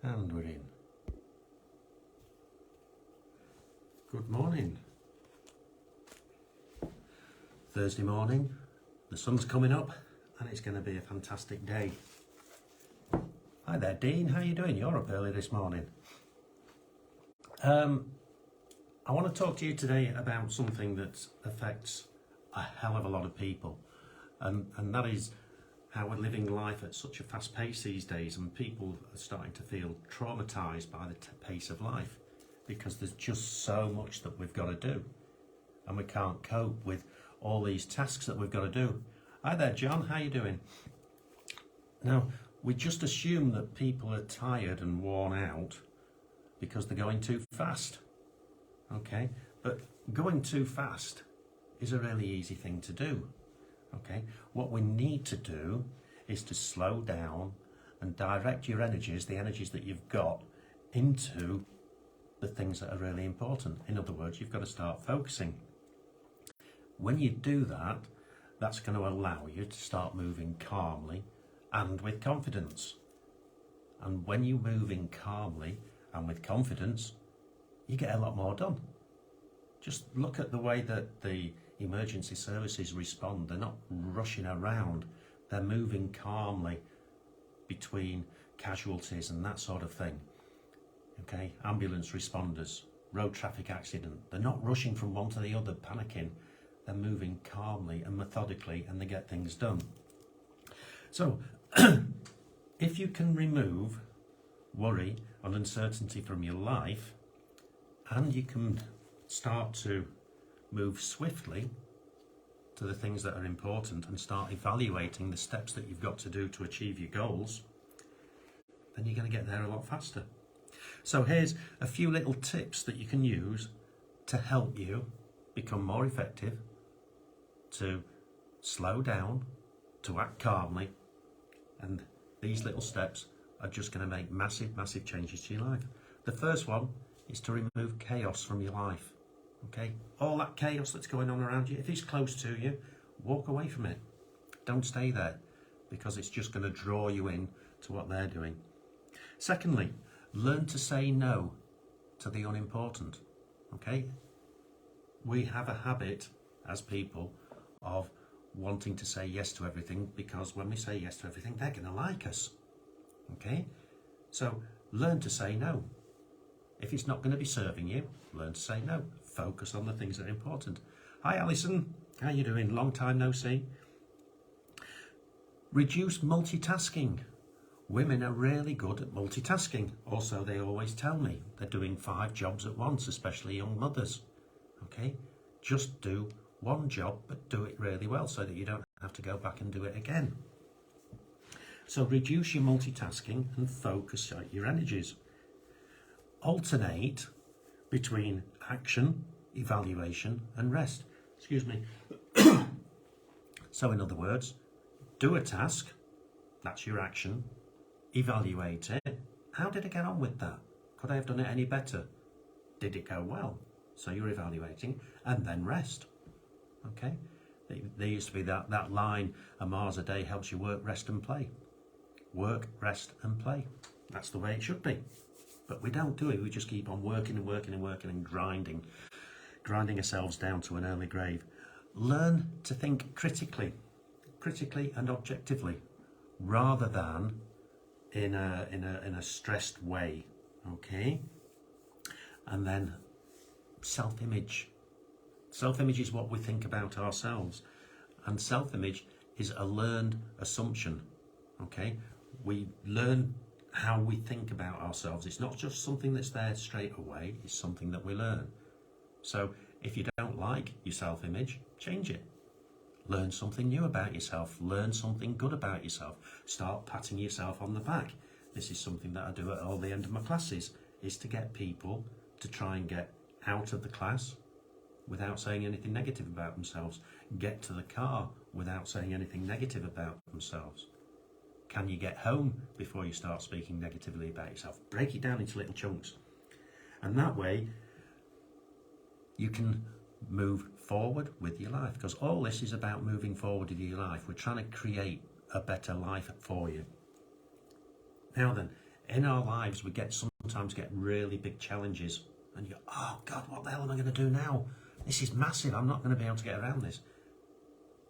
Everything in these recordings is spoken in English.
And we're in. Good morning. Thursday morning, the sun's coming up and it's going to be a fantastic day. Hi there, Dean, how are you doing? You're up early this morning. I want to talk to you today about something that affects a hell of a lot of people, and that is how we're living life at such a fast pace these days, and people are starting to feel traumatised by the pace of life because there's just so much that we've got to do and we can't cope with all these tasks that we've got to do. Hi there, John, how you doing? Now, we just assume that people are tired and worn out because they're going too fast. Okay, but going too fast is a really easy thing to do. Okay, what we need to do is to slow down and direct your energies, the energies that you've got, into the things that are really important. In other words, you've got to start focusing. When you do that, that's going to allow you to start moving calmly and with confidence. And when you're moving calmly and with confidence, you get a lot more done. Just look at the way that the emergency services respond. They're not rushing around. They're moving calmly between casualties and that sort of thing. Okay, ambulance responders, road traffic accident. They're not rushing from one to the other, panicking. They're moving calmly and methodically, and they get things done. So, if you can remove worry and uncertainty from your life, and you can start to move swiftly to the things that are important and start evaluating the steps that you've got to do to achieve your goals, then you're going to get there a lot faster. So here's a few little tips that you can use to help you become more effective, to slow down, to act calmly, and these little steps are just going to make massive, massive changes to your life. The first one is to remove chaos from your life. Okay, all that chaos that's going on around you, if it's close to you, walk away from it. Don't stay there, because it's just going to draw you in to what they're doing. Secondly, learn to say no to the unimportant. Okay, we have a habit as people of wanting to say yes to everything, because when we say yes to everything, they're going to like us. Okay, so learn to say no. If it's not going to be serving you, learn to say no. Focus on the things that are important. Hi Alison, how you doing? Long time no see. Reduce multitasking. Women are really good at multitasking. Also, they always tell me they're doing 5 jobs at once, especially young mothers. Okay, just do one job, but do it really well so that you don't have to go back and do it again. So reduce your multitasking and focus your energies. Alternate between action, evaluation and rest. Excuse me. So in other words, do a task, that's your action, evaluate it. How did I get on with that? Could I have done it any better? Did it go well? So you're evaluating, and then rest. Okay? There used to be that line, a Mars a day helps you work, rest and play. Work, rest and play. That's the way it should be. But we don't do it. We just keep on working and working and working and grinding ourselves down to an early grave. Learn to think critically and objectively, rather than in a stressed way. Okay? And then self-image. Self-image is what we think about ourselves, and self-image is a learned assumption. Okay? We learn how we think about ourselves. It's not just something that's there straight away, it's something that we learn. So if you don't like your self-image, change it. Learn something new about yourself. Learn something good about yourself. Start patting yourself on the back. This is something that I do at all the end of my classes, is to get people to try and get out of the class without saying anything negative about themselves. Get to the car without saying anything negative about themselves. Can you get home before you start speaking negatively about yourself? Break it down into little chunks. And that way, you can move forward with your life, because all this is about moving forward with your life. We're trying to create a better life for you. Now then, In our lives, we sometimes get really big challenges, and you go, oh God, what the hell am I going to do now? This is massive. I'm not going to be able to get around this.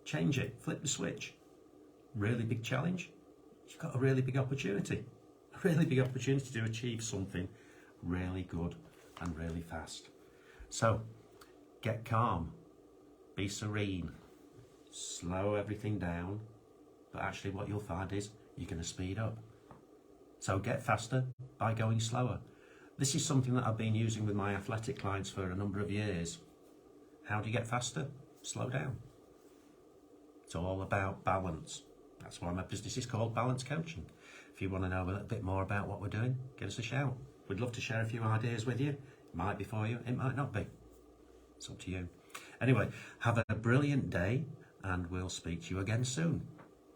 Change it. Flip the switch. Really big challenge. You've got a really big opportunity. A really big opportunity to achieve something really good and really fast. So, get calm. Be serene. Slow everything down. But actually what you'll find is you're going to speed up. So get faster by going slower. This is something that I've been using with my athletic clients for a number of years. How do you get faster? Slow down. It's all about balance. That's why my business is called Balance Coaching. If you want to know a little bit more about what we're doing, give us a shout. We'd love to share a few ideas with you. It might be for you, it might not be. It's up to you. Anyway, have a brilliant day and we'll speak to you again soon.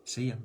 See ya.